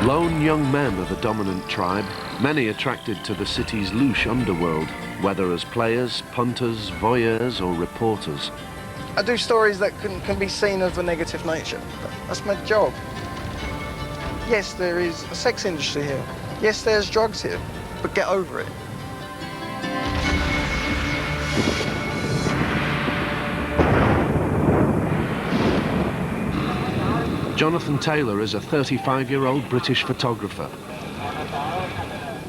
Lone young men are the dominant tribe, many attracted to the city's louche underworld, whether as players, punters, voyeurs or reporters. I do stories that can be seen of a negative nature. That's my job. Yes, there is a sex industry here. Yes, there's drugs here, but get over it. Jonathan Taylor is a 35-year-old British photographer.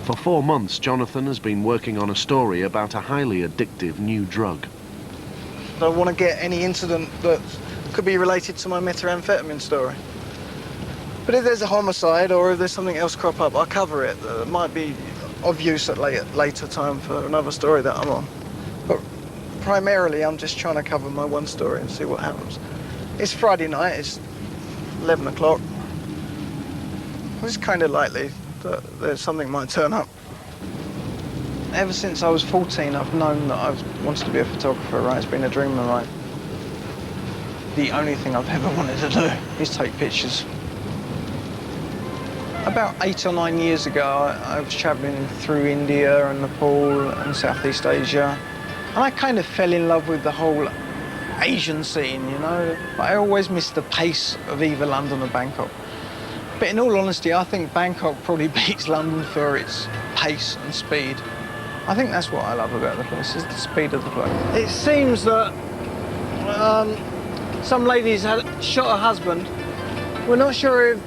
For 4 months, Jonathan has been working on a story about a highly addictive new drug. I don't want to get any incident that could be related to my methamphetamine story. But if there's a homicide or if there's something else crop up, I'll cover it. It might be of use at later time for another story that I'm on. But primarily, I'm just trying to cover my one story and see what happens. It's Friday night, it's 11 o'clock. It's kind of likely that there's something might turn up. Ever since I was 14, I've known that I've wanted to be a photographer, right? It's been a dream of mine. The only thing I've ever wanted to do is take pictures. About 8 or 9 years ago, I was traveling through India and Nepal and Southeast Asia, and I kind of fell in love with the whole Asian scene, you know. But I always missed the pace of either London or Bangkok. But in all honesty, I think Bangkok probably beats London for its pace and speed. I think that's what I love about the place, is the speed of the place. It seems that some lady's had shot her husband. We're not sure if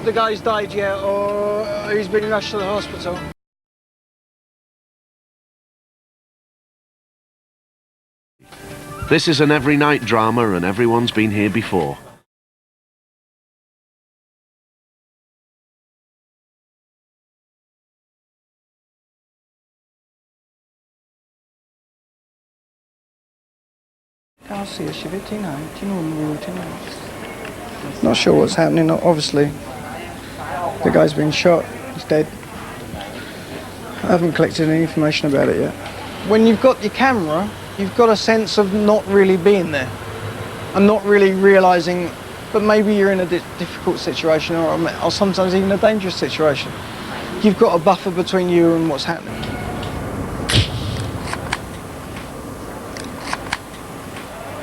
the guy's died yet or he's been rushed to the hospital. This is an every night drama and everyone's been here before. Not sure what's happening. Obviously, the guy's been shot. He's dead. I haven't collected any information about it yet. When you've got your camera, you've got a sense of not really being there and not really realising, but maybe you're in a difficult situation or sometimes even a dangerous situation. You've got a buffer between you and what's happening.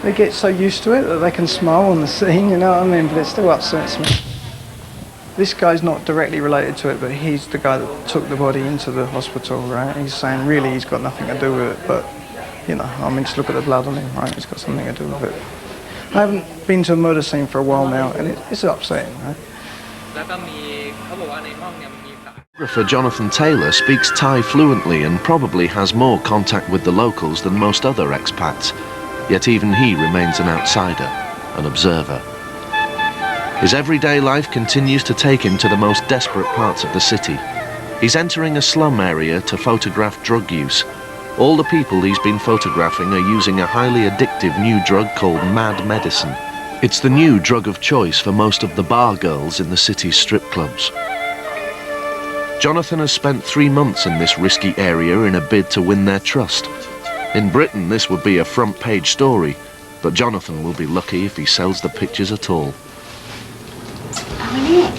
They get so used to it that they can smile on the scene, you know what I mean, but it still upsets me. This guy's not directly related to it, but he's the guy that took the body into the hospital, right? He's saying really he's got nothing to do with it, but, you know, I mean, just look at the blood on him, right? He's got something to do with it. I haven't been to a murder scene for a while now, and it's upsetting, right? Photographer Jonathan Taylor speaks Thai fluently and probably has more contact with the locals than most other expats. Yet even he remains an outsider, an observer. His everyday life continues to take him to the most desperate parts of the city. He's entering a slum area to photograph drug use. All the people he's been photographing are using a highly addictive new drug called mad medicine. It's the new drug of choice for most of the bar girls in the city's strip clubs. Jonathan has spent 3 months in this risky area in a bid to win their trust. In Britain, this would be a front-page story, but Jonathan will be lucky if he sells the pictures at all.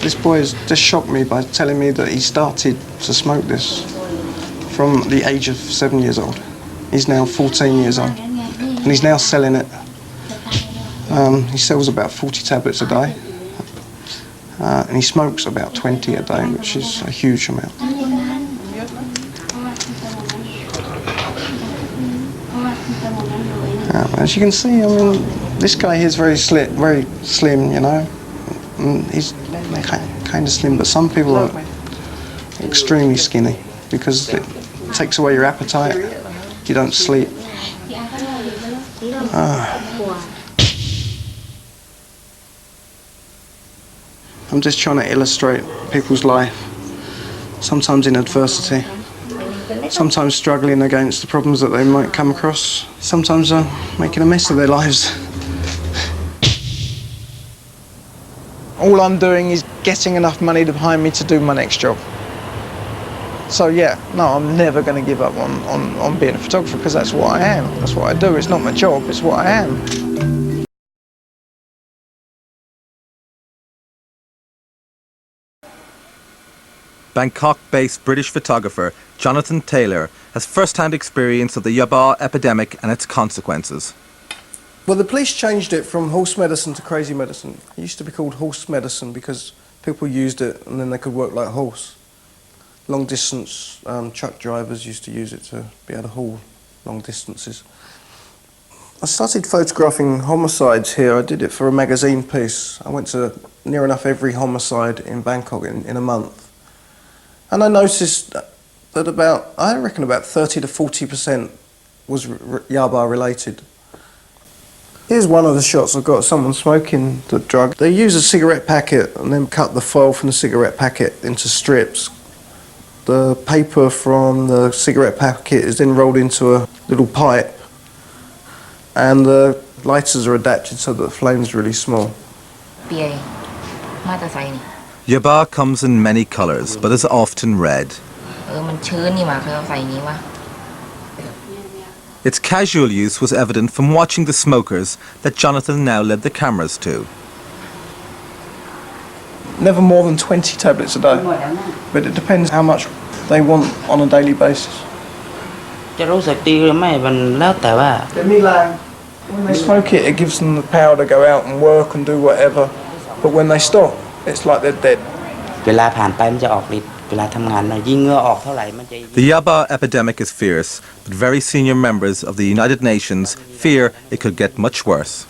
This boy has just shocked me by telling me that he started to smoke this from the age of 7 years old. He's now 14 years old, and he's now selling it. He sells about 40 tablets a day, and he smokes about 20 a day, which is a huge amount. As you can see, I mean, this guy here is very slim, you know. He's kind of slim, but some people are extremely skinny because it takes away your appetite. You don't sleep. I'm just trying to illustrate people's life, sometimes in adversity, sometimes struggling against the problems that they might come across, sometimes making a mess of their lives. All I'm doing is getting enough money behind me to do my next job. So yeah, no, I'm never going to give up on being a photographer because that's what I am. That's what I do. It's not my job, it's what I am. Bangkok-based British photographer Jonathan Taylor has first-hand experience of the Yabba epidemic and its consequences. Well, the police changed it from horse medicine to crazy medicine. It used to be called horse medicine because people used it and then they could work like a horse. Long-distance truck drivers used to use it to be able to haul long distances. I started photographing homicides here. I did it for a magazine piece. I went to near enough every homicide in Bangkok in a month. And I noticed that I reckon about 30 to 40% was Yabba related. Here's one of the shots I've got someone smoking the drug. They use a cigarette packet and then cut the foil from the cigarette packet into strips. The paper from the cigarette packet is then rolled into a little pipe and the lighters are adapted so that the flame's really small. Yabba comes in many colours, but is often red. Its casual use was evident from watching the smokers that Jonathan now led the cameras to. Never more than 20 tablets a day, but it depends how much they want on a daily basis. When they smoke it, it gives them the power to go out and work and do whatever, but when they stop, it's like they're dead. The Yabba epidemic is fierce, but very senior members of the United Nations fear it could get much worse.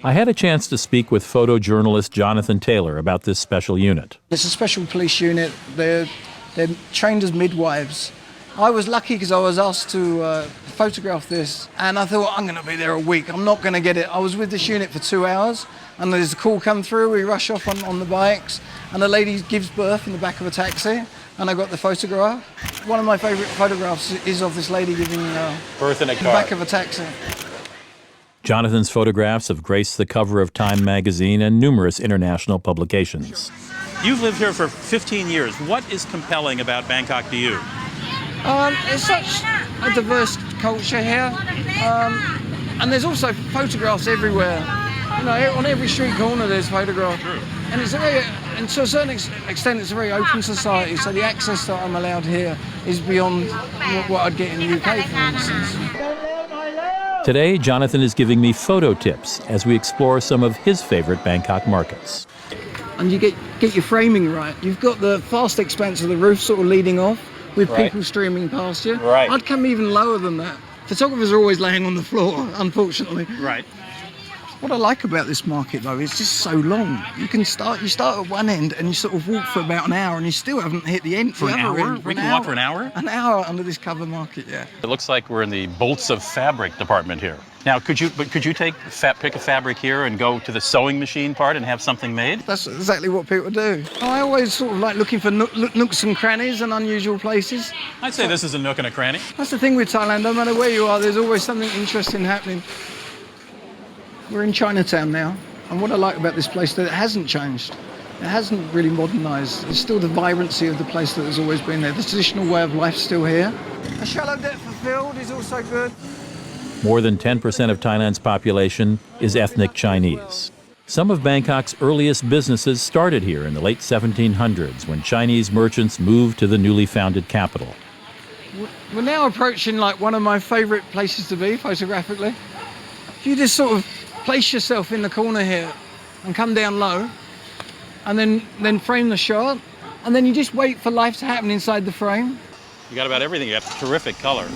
I had a chance to speak with photojournalist Jonathan Taylor about this special unit. It's a special police unit. They're trained as midwives. I was lucky because I was asked to photograph this, and I thought, I'm going to be there a week. I'm not going to get it. I was with this unit for 2 hours, and there's a call come through. We rush off on the bikes, and a lady gives birth in the back of a taxi, and I got the photograph. One of my favourite photographs is of this lady giving birth in a car. the back of a taxi. Jonathan's photographs have graced the cover of Time magazine and numerous international publications. You've lived here for 15 years. What is compelling about Bangkok to you? It's such a diverse culture here, and there's also photographs everywhere. You know, on every street corner there's photographs. And it's and to a certain extent, it's a very open society. So the access that I'm allowed here is beyond what I'd get in the UK, for instance. Today, Jonathan is giving me photo tips as we explore some of his favorite Bangkok markets. And you get your framing right. You've got the vast expanse of the roof sort of leading off with people streaming past you. Right. I'd come even lower than that. Photographers are always laying on the floor, unfortunately. Right. What I like about this market, though, is just so long. You start at one end and you sort of walk for about an hour and you still haven't hit the end. For an hour? We can walk for an hour? An hour under this cover market, yeah. It looks like we're in the bolts of fabric department here. Now, could you pick a fabric here and go to the sewing machine part and have something made? That's exactly what people do. I always sort of like looking for nooks and crannies and unusual places. I'd say this is a nook and a cranny. That's the thing with Thailand, no matter where you are, there's always something interesting happening. We're in Chinatown now, and what I like about this place is that it hasn't changed. It hasn't really modernised. There's still the vibrancy of the place that has always been there. The traditional way of life's still here. A shallow depth of field is also good. More than 10% of Thailand's population is ethnic Chinese. Some of Bangkok's earliest businesses started here in the late 1700s when Chinese merchants moved to the newly founded capital. We're now approaching like one of my favourite places to be photographically. If you just sort of place yourself in the corner here and come down low and then frame the shot, and then you just wait for life to happen inside the frame. You got about everything. You have terrific color.